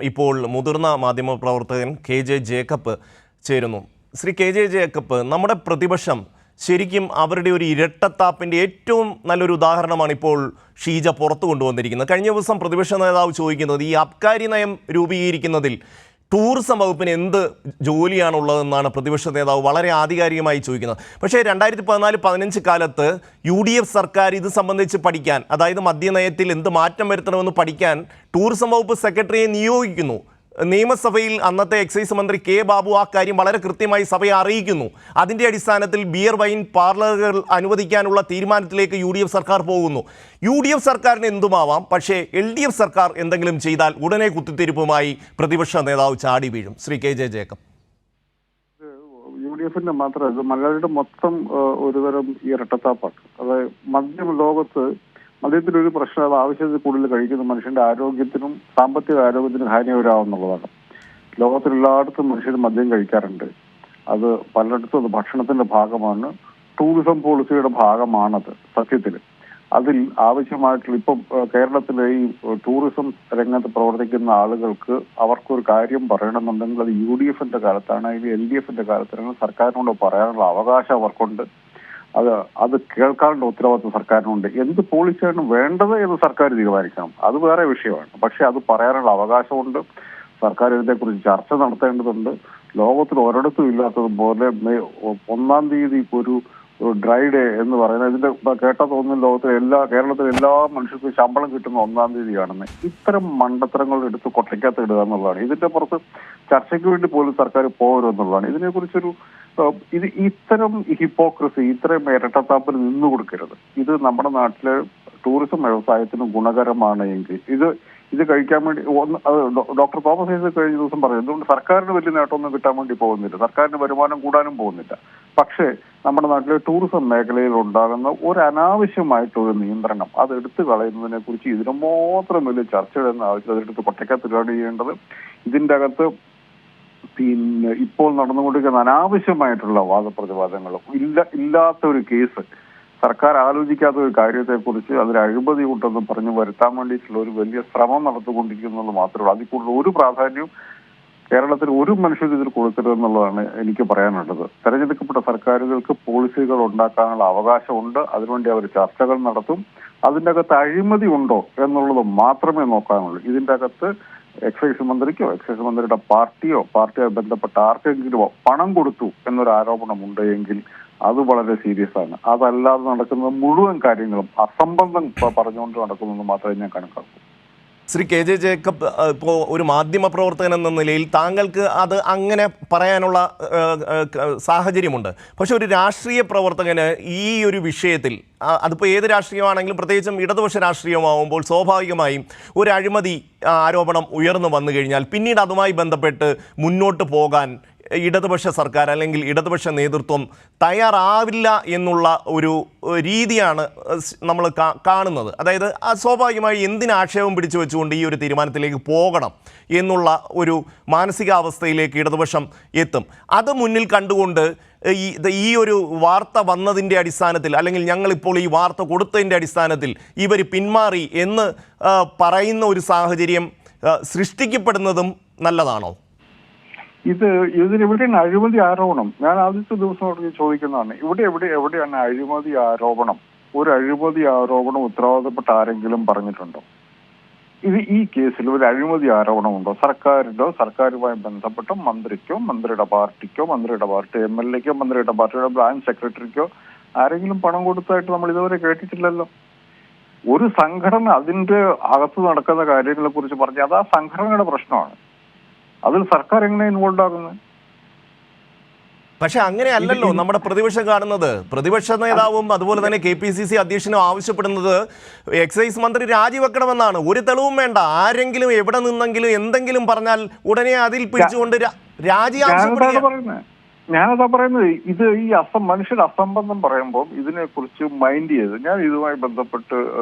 ഇപ്പോൾ മുതിർന്ന മാധ്യമപ്രവർത്തകൻ KJ ജേക്കബ് ചേരുന്നു. ശ്രീ KJ ജേക്കബ്, നമ്മുടെ പ്രതിപക്ഷം ശരിക്കും അവരുടെ ഒരു ഇരട്ടത്താപ്പിൻ്റെ ഏറ്റവും നല്ലൊരു ഉദാഹരണമാണ് ഇപ്പോൾ ഷീജ പുറത്തു കൊണ്ടുവന്നിരിക്കുന്നത്. കഴിഞ്ഞ ദിവസം പ്രതിപക്ഷ നേതാവ് ചോദിക്കുന്നത് ഈ അബ്കാരി നയം രൂപീകരിക്കുന്നതിൽ ടൂറിസം വകുപ്പിന് എന്ത് ജോലിയാണുള്ളതെന്നാണ് പ്രതിപക്ഷ നേതാവ് വളരെ ആധികാരികമായി ചോദിക്കുന്നത്. പക്ഷേ 2014-15 കാലത്ത് UDF സർക്കാർ ഇത് സംബന്ധിച്ച് പഠിക്കാൻ, അതായത് മദ്യനയത്തിൽ എന്ത് മാറ്റം വരുത്തണമെന്ന് പഠിക്കാൻ ടൂറിസം വകുപ്പ് സെക്രട്ടറിയെ നിയോഗിക്കുന്നു. നിയമസഭയിൽ അന്നത്തെ എക്സൈസ് മന്ത്രി K. ബാബു ആ കാര്യം വളരെ കൃത്യമായി സഭയെ അറിയിക്കുന്നു. അതിൻ്റെ അടിസ്ഥാനത്തിൽ ബിയർ വൈൻ പാർലറുകൾ അനുവദിക്കാനുള്ള തീരുമാനത്തിലേക്ക് UDF സർക്കാർ പോകുന്നു. UDF സർക്കാരിന് എന്തുമാവാം, പക്ഷേ LDF സർക്കാർ എന്തെങ്കിലും ചെയ്താൽ ഉടനെ കുത്തിത്തിരിപ്പുമായി പ്രതിപക്ഷ നേതാവ് ചാടി വീഴും. ശ്രീ KJ ജേക്കബ്, UDFന്റെ മാത്രമല്ല, മലയാളിയുടെ മൊത്തം ഒരുതരം ഇരട്ടത്താപ്പാണ്. അതായത് ലോകത്ത് മദ്യത്തിലൊരു പ്രശ്നം, അത് ആവശ്യത്തിൽ കൂടുതൽ കഴിക്കുന്ന മനുഷ്യന്റെ ആരോഗ്യത്തിനും സാമ്പത്തിക ആരോഗ്യത്തിനും ഹാനികരാവുന്നുള്ളതാണ്. ലോകത്തിലെല്ലായിടത്തും മനുഷ്യർ മദ്യം കഴിക്കാറുണ്ട്. അത് പലയിടത്തും അത് ഭക്ഷണത്തിന്റെ ഭാഗമാണ്, ടൂറിസം പോളിസിയുടെ ഭാഗമാണത്. സത്യത്തിൽ അതിൽ ആവശ്യമായിട്ടുള്ള ഇപ്പം കേരളത്തിലെ ഈ ടൂറിസം രംഗത്ത് പ്രവർത്തിക്കുന്ന ആളുകൾക്ക് അവർക്കൊരു കാര്യം പറയണമെന്നുണ്ടെങ്കിൽ അത് UDFന്റെ കാലത്താണെങ്കിൽ LDFന്റെ കാലത്താണെങ്കിൽ സർക്കാരിനോട് പറയാനുള്ള അവകാശം അവർക്കുണ്ട്. അത് കേൾക്കാനുള്ള ഉത്തരവാദിത്വം സർക്കാരിനുണ്ട്. എന്ത് പോളിസിയാണ് വേണ്ടത് എന്ന് സർക്കാർ തീരുമാനിക്കണം, അത് വേറെ വിഷയമാണ്. പക്ഷെ അത് പറയാനുള്ള അവകാശമുണ്ട്. സർക്കാർ ഇതിനെക്കുറിച്ച് ചർച്ച നടത്തേണ്ടതുണ്ട്. ലോകത്തിൽ ഒരിടത്തും ഇല്ലാത്തതുപോലെ 1-ാം തീയതി ഒരു ഡ്രൈ ഡേ എന്ന് പറയുന്നത്, ഇതിന്റെ കേട്ടാ തോന്നുന്ന ലോകത്തിലെ കേരളത്തിലെ എല്ലാ മനുഷ്യർക്കും ശമ്പളം കിട്ടുന്ന 1-ാം തീയതിയാണെന്ന്. ഇത്തരം മണ്ടത്തരങ്ങൾ എടുത്ത് കൊട്ടയ്ക്കകത്ത് ഇടുക എന്നുള്ളതാണ്. ഇതിന്റെ പുറത്ത് ചർച്ചയ്ക്ക് വേണ്ടി പോലും സർക്കാർ പോകരുതെന്നുള്ളതാണ്. ഇതിനെക്കുറിച്ചൊരു ഇത്തരം ഹിപ്പോക്രസി, ഇത്തരം ഇരട്ടത്താപ്പിന് നിന്നു കൊടുക്കരുത്. ഇത് നമ്മുടെ നാട്ടിലെ ടൂറിസം വ്യവസായത്തിന് ഗുണകരമാണ് എങ്കിൽ ഇത് കഴിക്കാൻ വേണ്ടി ഡോക്ടർ തോമസ് ഐസക് കഴിഞ്ഞ ദിവസം പറഞ്ഞു, എന്തുകൊണ്ട് സർക്കാരിന് വലിയ നേട്ടമൊന്നും കിട്ടാൻ വേണ്ടി പോകുന്നില്ല, സർക്കാരിന് വരുമാനം കൂടാനും പോകുന്നില്ല. പക്ഷേ നമ്മുടെ നാട്ടിലെ ടൂറിസം മേഖലയിൽ ഉണ്ടാകുന്ന ഒരു അനാവശ്യമായിട്ടൊരു നിയന്ത്രണം അത് എടുത്തു കളയുന്നതിനെ കുറിച്ച് ഇതിന് മാത്രം വലിയ ചർച്ചയുടെ ആവശ്യം അതെടുത്ത് കൊട്ടയ്ക്കത്തിലാണ് ചെയ്യേണ്ടത്. ഇതിൻ്റെ അകത്ത് പിന്നെ ഇപ്പോൾ നടന്നുകൊണ്ടിരിക്കുന്ന അനാവശ്യമായിട്ടുള്ള വാദപ്രതിവാദങ്ങളും ഇല്ലാത്ത ഒരു കേസ്, സർക്കാർ ആലോചിക്കാത്ത ഒരു കാര്യത്തെക്കുറിച്ച് അതിൽ അഴിമതി ഉണ്ടെന്ന് പറഞ്ഞ് വരുത്താൻ വേണ്ടിയിട്ടുള്ള ഒരു വലിയ ശ്രമം നടത്തിക്കൊണ്ടിരിക്കുന്നത് മാത്രമേ ഉള്ളൂ. അതിൽ കൂടുതൽ ഒരു പ്രാധാന്യവും കേരളത്തിൽ ഒരു മനുഷ്യർക്ക് ഇതിൽ കൊടുക്കരുതെന്നുള്ളതാണ് എനിക്ക് പറയാനുള്ളത്. തെരഞ്ഞെടുക്കപ്പെട്ട സർക്കാരുകൾക്ക് പോളിസികൾ ഉണ്ടാക്കാനുള്ള അവകാശമുണ്ട്. അതിനുവേണ്ടി അവർ ചർച്ചകൾ നടത്തും. അതിൻ്റെ അകത്ത് അഴിമതി ഉണ്ടോ എന്നുള്ളത് മാത്രമേ നോക്കാനുള്ളൂ. ഇതിൻ്റെ അകത്ത് എക്സൈസ് മന്ത്രിക്കോ എക്സൈസ് മന്ത്രിയുടെ പാർട്ടിയോ ബന്ധപ്പെട്ട ആർക്കെങ്കിലുമോ പണം കൊടുത്തു എന്നൊരു ആരോപണം ഉണ്ടെങ്കിൽ അത് വളരെ സീരിയസ് ആണ്. അതല്ലാതെ നടക്കുന്ന മുഴുവൻ കാര്യങ്ങളും അസംബന്ധം പറഞ്ഞുകൊണ്ട് നടക്കുന്നത് മാത്രമേ ഞാൻ കണക്കാക്കൂ. ശ്രീ KJ ജേക്കബ്, ഇപ്പോൾ ഒരു മാധ്യമ പ്രവർത്തകൻ എന്ന നിലയിൽ താങ്കൾക്ക് അത് അങ്ങനെ പറയാനുള്ള സാഹചര്യമുണ്ട്. പക്ഷെ ഒരു രാഷ്ട്രീയ പ്രവർത്തകന് ഈ ഒരു വിഷയത്തിൽ, അതിപ്പോൾ ഏത് രാഷ്ട്രീയമാണെങ്കിലും പ്രത്യേകിച്ചും ഇടതുപക്ഷ രാഷ്ട്രീയമാവുമ്പോൾ സ്വാഭാവികമായും ഒരു അഴിമതി ആരോപണം ഉയർന്നു വന്നു കഴിഞ്ഞാൽ പിന്നീട് അതുമായി ബന്ധപ്പെട്ട് മുന്നോട്ട് പോകാൻ ഇടതുപക്ഷ സർക്കാർ അല്ലെങ്കിൽ ഇടതുപക്ഷ നേതൃത്വം തയ്യാറാവില്ല എന്നുള്ള ഒരു രീതിയാണ് നമ്മൾ കാണുന്നത്. അതായത് സ്വാഭാവികമായി എന്തിനാക്ഷേപം പിടിച്ചു വെച്ചുകൊണ്ട് ഈ ഒരു തീരുമാനത്തിലേക്ക് പോകണം എന്നുള്ള ഒരു മാനസികാവസ്ഥയിലേക്ക് ഇടതുപക്ഷം എത്തും. അത് മുന്നിൽ കണ്ടുകൊണ്ട് ഈ ഒരു വാർത്ത വന്നതിൻ്റെ അടിസ്ഥാനത്തിൽ, അല്ലെങ്കിൽ ഞങ്ങളിപ്പോൾ ഈ വാർത്ത കൊടുത്തതിൻ്റെ അടിസ്ഥാനത്തിൽ ഇവർ പിന്മാറി എന്ന് പറയുന്ന ഒരു സാഹചര്യം സൃഷ്ടിക്കപ്പെടുന്നതും നല്ലതാണോ? ഇതിനെവിടെയാണ് അഴിമതി ആരോപണം? ഞാൻ ആദ്യത്തെ ദിവസം ചോദിക്കുന്നതാണ്, എവിടെയാണ് അഴിമതി ആരോപണം? ഒരു അഴിമതി ആരോപണം ഉത്തരവാദപ്പെട്ട ആരെങ്കിലും പറഞ്ഞിട്ടുണ്ടോ? ഈ കേസിൽ ഒരു അഴിമതി ആരോപണം ഉണ്ടോ? സർക്കാരുമായി ബന്ധപ്പെട്ട മന്ത്രിക്കോ മന്ത്രിയുടെ പാർട്ടി MLAക്കോ മന്ത്രിയുടെ പാർട്ടിയുടെ ബ്രാഞ്ച് സെക്രട്ടറിക്കോ ആരെങ്കിലും പണം കൊടുത്തായിട്ട് നമ്മൾ ഇതുവരെ കേട്ടിട്ടില്ലല്ലോ. ഒരു സംഘടന അതിന്റെ അകത്ത് നടക്കുന്ന കാര്യങ്ങളെ കുറിച്ച് പറഞ്ഞാൽ അത് ആ സംഘടനയുടെ പ്രശ്നമാണ്. അതിൽ സർക്കാർ എങ്ങനെ ഇൻവോൾവ് ആകുന്നത്? പക്ഷെ അങ്ങനെയല്ലല്ലോ നമ്മുടെ പ്രതിപക്ഷം കാണുന്നത്. പ്രതിപക്ഷ നേതാവും അതുപോലെ തന്നെ KPCC അധ്യക്ഷനും ആവശ്യപ്പെടുന്നത് എക്സൈസ് മന്ത്രി രാജിവെക്കണമെന്നാണ്. ഒരു തെളിവും വേണ്ട, ആരെങ്കിലും എവിടെ നിന്നെങ്കിലും എന്തെങ്കിലും പറഞ്ഞാൽ ഉടനെ അതിൽ പിടിച്ചുകൊണ്ട് രാജി ആവശ്യപ്പെടുക. ഞാനതാ പറയുന്നത്. ഇത് ഈ മനുഷ്യർ അസംബന്ധം പറയുമ്പോൾ ഇതിനെക്കുറിച്ച് മൈൻഡ് ചെയ്ത് ഞാൻ ഇതുമായി ബന്ധപ്പെട്ട്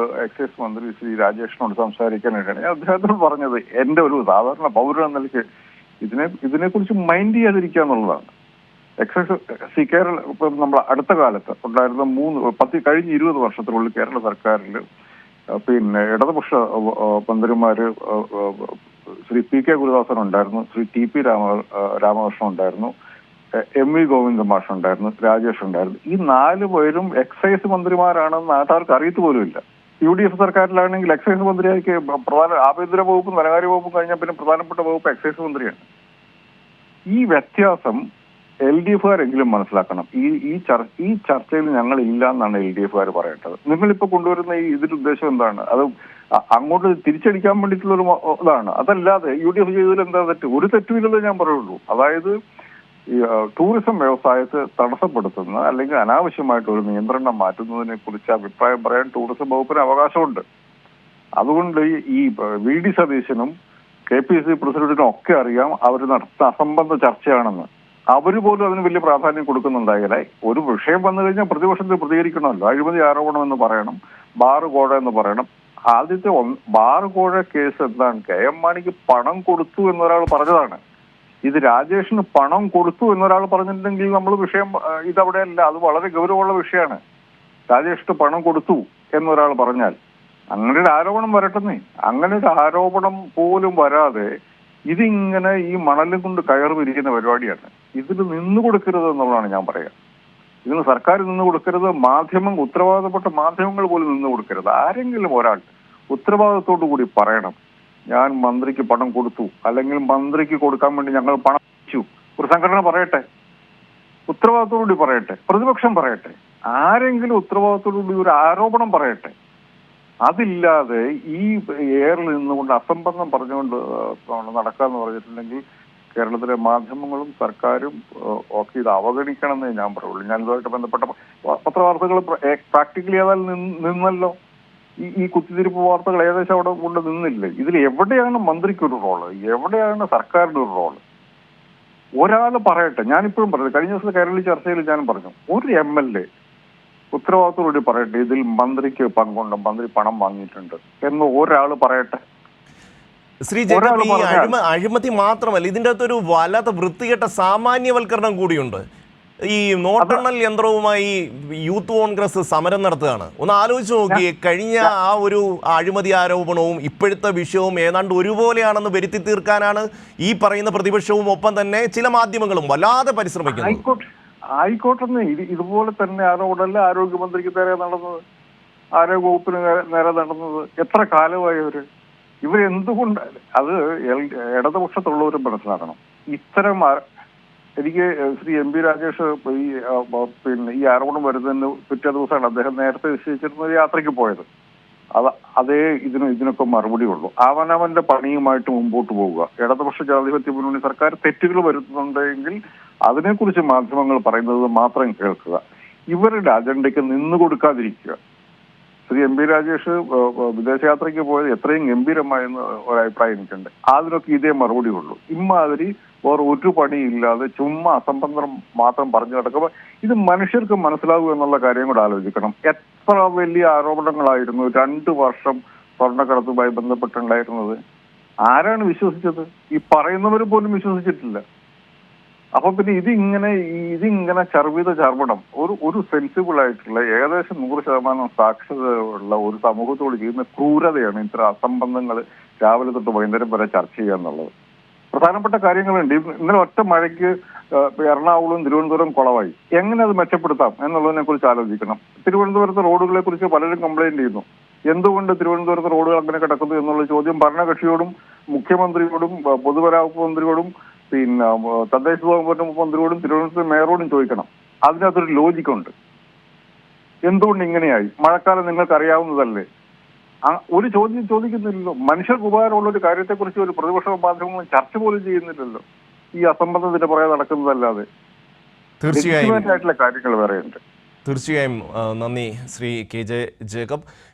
എക്സൈസ് മന്ത്രി ശ്രീ രാജേഷിനോട് സംസാരിക്കാനായിട്ടാണ് ഞാൻ അദ്ദേഹത്തോട് പറഞ്ഞത്. എൻ്റെ ഒരു സാധാരണ പൗരൻ എന്ന നിലയ്ക്ക് ഇതിനെക്കുറിച്ച് മൈൻഡ് ചെയ്യാതിരിക്കുക എന്നുള്ളതാണ്. എക്സൈസ് കേരള ഇപ്പം നമ്മൾ അടുത്ത കാലത്ത് ഉണ്ടായിരുന്ന കഴിഞ്ഞ 20 വർഷത്തിനുള്ളിൽ കേരള സർക്കാരിൽ പിന്നെ ഇടതുപക്ഷ മന്ത്രിമാര് ശ്രീ പി.കെ. ഗുരുദാസൻ ഉണ്ടായിരുന്നു, ശ്രീ ടി.പി. രാമകൃഷ്ണൻ ഉണ്ടായിരുന്നു, എം.വി. ഗോവിന്ദ മാഷ് ഉണ്ടായിരുന്നു, രാജേഷ് ഉണ്ടായിരുന്നു. ഈ 4 പേരും എക്സൈസ് മന്ത്രിമാരാണെന്ന് നാട്ടുകാർക്ക് അറിയത്ത് പോലുമില്ല. UDF സർക്കാരിലാണെങ്കിൽ എക്സൈസ് മന്ത്രിയായി പ്രധാന ആഭ്യന്തര വകുപ്പും ധനകാര്യ വകുപ്പും കഴിഞ്ഞാൽ പിന്നെ പ്രധാനപ്പെട്ട വകുപ്പ് എക്സൈസ് മന്ത്രിയാണ്. ഈ വ്യത്യാസം LDF-കാരെങ്കിലും മനസ്സിലാക്കണം. ഈ ചർച്ചയിൽ ഞങ്ങൾ ഇല്ല എന്നാണ് LDF-കാർ പറയേണ്ടത്. നിങ്ങളിപ്പോ കൊണ്ടുവരുന്ന ഇതിന്റെ ഉദ്ദേശം എന്താണ്? അത് അങ്ങോട്ട് തിരിച്ചടിക്കാൻ വേണ്ടിയിട്ടുള്ളൊരു ഇതാണ്. അതല്ലാതെ UDF ചെയ്തതിൽ എന്താ തെറ്റ്? ഒരു തെറ്റുമില്ലെന്നേ ഞാൻ പറയുള്ളൂ. അതായത് ഈ ടൂറിസം വ്യവസായത്തെ തടസ്സപ്പെടുത്തുന്ന അല്ലെങ്കിൽ അനാവശ്യമായിട്ട് ഒരു നിയന്ത്രണം മാറ്റുന്നതിനെ കുറിച്ച് അഭിപ്രായം പറയാൻ ടൂറിസം വകുപ്പിന് അവകാശമുണ്ട്. അതുകൊണ്ട് ഈ VD സതീശനും KPCC പ്രസിഡന്റിനും ഒക്കെ അറിയാം അവർ നടത്തുന്ന അസംബന്ധ ചർച്ചയാണെന്ന്. അവര് പോലും അതിന് വലിയ പ്രാധാന്യം കൊടുക്കുന്നുണ്ടായാലേ ഒരു വിഷയം വന്നു കഴിഞ്ഞാൽ പ്രതിപക്ഷത്തിൽ പ്രതികരിക്കണമല്ലോ. അഴിമതി ആരോപണം എന്ന് പറയണം, ബാറ് കോഴ എന്ന് പറയണം. ആദ്യത്തെ ബാറ് കോഴ കേസ് എന്താണ്? KM മാണിക്ക് പണം കൊടുത്തു എന്നൊരാൾ പറഞ്ഞതാണ്. ഇത് രാജേഷിന് പണം കൊടുത്തു എന്നൊരാൾ പറഞ്ഞിട്ടുണ്ടെങ്കിൽ നമ്മൾ വിഷയം ഇതവിടെയല്ല. അത് വളരെ ഗൗരവമുള്ള വിഷയമാണ്. രാജേഷിന് പണം കൊടുത്തു എന്നൊരാൾ പറഞ്ഞാൽ അങ്ങനെ ഒരു ആരോപണം വരട്ടെന്നേ. അങ്ങനെ ഒരു ആരോപണം പോലും വരാതെ ഇതിങ്ങനെ ഈ മണലും കൊണ്ട് കയറി വിരിക്കുന്ന പരിപാടിയാണ്. ഇതിന് നിന്നു കൊടുക്കരുത് എന്നുള്ളതാണ് ഞാൻ പറയുക. ഇതിന് സർക്കാർ നിന്നു കൊടുക്കരുത്, ഉത്തരവാദിത്തപ്പെട്ട മാധ്യമങ്ങൾ പോലും നിന്നു കൊടുക്കരുത്. ആരെങ്കിലും ഒരാൾ ഉത്തരവാദിത്തോടു കൂടി പറയണം, ഞാൻ മന്ത്രിക്ക് പണം കൊടുത്തു, അല്ലെങ്കിൽ മന്ത്രിക്ക് കൊടുക്കാൻ വേണ്ടി ഞങ്ങൾ പണം വെച്ചു. ഒരു സംഘടന പറയട്ടെ, ഉത്തരവാദിത്തോടുകൂടി പറയട്ടെ, പ്രതിപക്ഷം പറയട്ടെ, ആരെങ്കിലും ഉത്തരവാദിത്തോടുകൂടി ഒരു ആരോപണം പറയട്ടെ. അതില്ലാതെ ഈ എയറിൽ നിന്നുകൊണ്ട് അസംബന്ധം പറഞ്ഞുകൊണ്ട് നടക്കാന്ന് പറഞ്ഞിട്ടുണ്ടെങ്കിൽ കേരളത്തിലെ മാധ്യമങ്ങളും സർക്കാരും ഒക്കെ ഇത് അവഗണിക്കണമെന്നേ ഞാൻ പറയുള്ളൂ. ഞാൻ ഇതുമായിട്ട് ബന്ധപ്പെട്ട പത്രവാർത്തകൾ പ്രാക്ടിക്കലി ഏതായാലും നിന്നല്ലോ. ഈ കുത്തിത്തിരിപ്പ് വാർത്തകൾ ഏകദേശം അവിടെ കൊണ്ട് നിന്നില്ലേ. ഇതിൽ എവിടെയാണ് മന്ത്രിക്കൊരു റോള്, എവിടെയാണ് സർക്കാരിന്റെ ഒരു റോള്? ഒരാൾ പറയട്ടെ. ഞാനിപ്പോഴും പറഞ്ഞു, കഴിഞ്ഞ ദിവസം കേരള ചർച്ചയിൽ ഞാൻ പറഞ്ഞു, ഒരു MLA ഉത്തരവാദിത്തോടുകൂടി പറയട്ടെ, ഇതിൽ മന്ത്രിക്ക് പങ്കുണ്ട്, മന്ത്രി പണം വാങ്ങിയിട്ടുണ്ട് എന്ന് ഒരാൾ പറയട്ടെ. ശ്രീ ജേക്കബ്, ഈ അഴിമതി മാത്രമല്ല, ഇതിൻ്റെ അകത്തൊരു വല്ലാത്ത വൃത്തികെട്ട സാമാന്യവൽക്കരണം കൂടിയുണ്ട്. ഈ നോട്ടെണ്ണൽ യന്ത്രവുമായി യൂത്ത് കോൺഗ്രസ് സമരം നടത്തുകയാണ്. ഒന്ന് ആലോചിച്ച് നോക്കിയേ, കഴിഞ്ഞ ആ ഒരു അഴിമതി ആരോപണവും ഇപ്പോഴത്തെ വിഷയവും ഏതാണ്ട് ഒരുപോലെയാണെന്ന് വരുത്തി തീർക്കാനാണ് ഈ പറയുന്ന പ്രതിപക്ഷവും ഒപ്പം തന്നെ ചില മാധ്യമങ്ങളും വല്ലാതെ പരിശ്രമിക്കുന്നത്. ആയിക്കോട്ടെന്ന്. ഇതുപോലെ തന്നെ ആരോപണമല്ല ആരോഗ്യമന്ത്രിക്ക് നേരെ നടന്നത്, ആരോഗ്യവകുപ്പിന് നേരെ നടന്നത്. എത്ര കാലമായി ഇവരെന്തുകൊണ്ട്? അത് ഇടതുപക്ഷത്തുള്ളവരും മനസ്സിലാക്കണം. ഇത്തരം എനിക്ക് ശ്രീ MP രാജേഷ് ഈ ആരോപണം വരുന്നതിന് പിറ്റേ ദിവസമാണ് അദ്ദേഹം നേരത്തെ നിശ്ചയിച്ചിരുന്ന യാത്രയ്ക്ക് പോയത്. അതേ ഇതിനൊക്കെ മറുപടി ഉള്ളൂ. അവനവന്റെ പണിയുമായിട്ട് മുമ്പോട്ട് പോവുക. ഇടതുപക്ഷ ജനാധിപത്യ മുന്നണി സർക്കാർ തെറ്റുകൾ വരുത്തുന്നുണ്ടെങ്കിൽ അതിനെക്കുറിച്ച് മാധ്യമങ്ങൾ പറയുന്നത് മാത്രം കേൾക്കുക. ഇവരുടെ അജണ്ടയ്ക്ക് നിന്നു കൊടുക്കാതിരിക്കുക. ശ്രീ MP രാജേഷ് വിദേശയാത്രയ്ക്ക് പോയത് എത്രയും ഗംഭീരമായെന്ന് ഒരഭിപ്രായം എനിക്കുണ്ട്. അതിനൊക്കെ ഇതേ മറുപടി ഉള്ളൂ. ഇമ്മാതിരി വേറെ ഒരു പണിയില്ലാതെ ചുമ്മാ അസംബന്ധം മാത്രം പറഞ്ഞു കിടക്കുമ്പോൾ ഇത് മനുഷ്യർക്ക് മനസ്സിലാകുക എന്നുള്ള കാര്യം കൂടെ ആലോചിക്കണം. എത്ര വലിയ ആരോപണങ്ങളായിരുന്നു 2 വർഷം സ്വർണ്ണക്കടത്തുമായി ബന്ധപ്പെട്ടുണ്ടായിരുന്നത്. ആരാണ് വിശ്വസിച്ചത്? ഈ പറയുന്നവർ പോലും വിശ്വസിച്ചിട്ടില്ല. അപ്പൊ പിന്നെ ഇതിങ്ങനെ ചർവിതം ഒരു സെൻസിബിൾ ആയിട്ടുള്ള ഏകദേശം 100% സാക്ഷരത ഉള്ള ഒരു സമൂഹത്തോട് ചെയ്യുന്ന ക്രൂരതയാണ് ഇത്തരം അസംബന്ധങ്ങൾ രാവിലെ തൊട്ട് വൈകുന്നേരം വരെ ചർച്ച ചെയ്യുക എന്നുള്ളത്. പ്രധാനപ്പെട്ട കാര്യങ്ങളുണ്ട്. ഇന്നലെ ഒറ്റ മഴയ്ക്ക് എറണാകുളം തിരുവനന്തപുരം കുളമായി. എങ്ങനെ അത് മെച്ചപ്പെടുത്താം എന്നുള്ളതിനെ കുറിച്ച് ആലോചിക്കണം. തിരുവനന്തപുരത്തെ റോഡുകളെ കുറിച്ച് പലരും കംപ്ലൈന്റ് ചെയ്യുന്നു. എന്തുകൊണ്ട് തിരുവനന്തപുരത്തെ റോഡുകൾ അങ്ങനെ കിടക്കുന്നു എന്നുള്ള ചോദ്യം ഭരണകക്ഷിയോടും മുഖ്യമന്ത്രിയോടും പൊതുമരാമത്ത് മന്ത്രിയോടും തദ്ദേശ സ്വയംഭരണ മന്ത്രിയോടും തിരുവനന്തപുരം മേയറോടും ചോദിക്കണം. അതിനകത്തൊരു ലോജിക്കുണ്ട്. എന്തുകൊണ്ട് ഇങ്ങനെയായി? മഴക്കാലം നിങ്ങൾക്ക് അറിയാവുന്നതല്ലേ? ഒരു ചോദ്യം ചോദിക്കുന്നില്ലല്ലോ. മനുഷ്യർക്ക് ഉപകാരമുള്ള ഒരു കാര്യത്തെക്കുറിച്ച് ഒരു പ്രതിപക്ഷ മാധ്യമങ്ങളും ചർച്ച പോലും ചെയ്യുന്നില്ലല്ലോ. ഈ അസംബന്ധത്തിന്റെ പുറകെ നടക്കുന്നതല്ലാതെ തീർച്ചയായും ആയിട്ടുള്ള കാര്യങ്ങൾ വേറെയുണ്ട്. തീർച്ചയായും നന്ദി ശ്രീ KJ ജേക്കബ്.